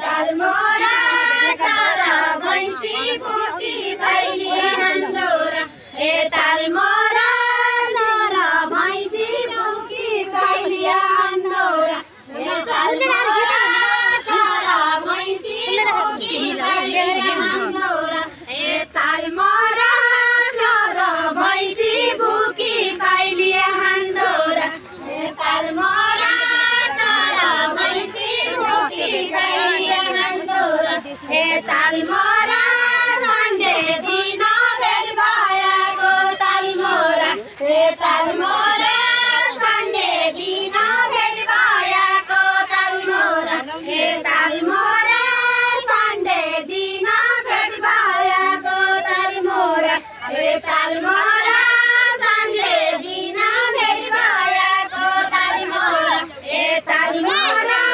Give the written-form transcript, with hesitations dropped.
तालमोरा चरा भैँसी बोकी भैली हन्दोरा हे तालमोरा चरा भैँसी बोकी भैली हन्दोरा हे तालमोरा चरा भैँसी बोकी भैली हन्दोरा हे तालमोरा चरा भैँसी बोकी भैली हन्दोरा हे तालमोरा चरा भैँसी बोकी भैली हन्दोरा हे तालमोरा सन्डे दिन भेट भएको तालमोरा हे तालमोरा सन्डे दिन भेट भएको तालमोरा हे तालमोरा सन्डे दिन भेट भएको तालमोरा हे तालमोरा सन्डे दिन भेट भएको तालमोरा हे तालमोरा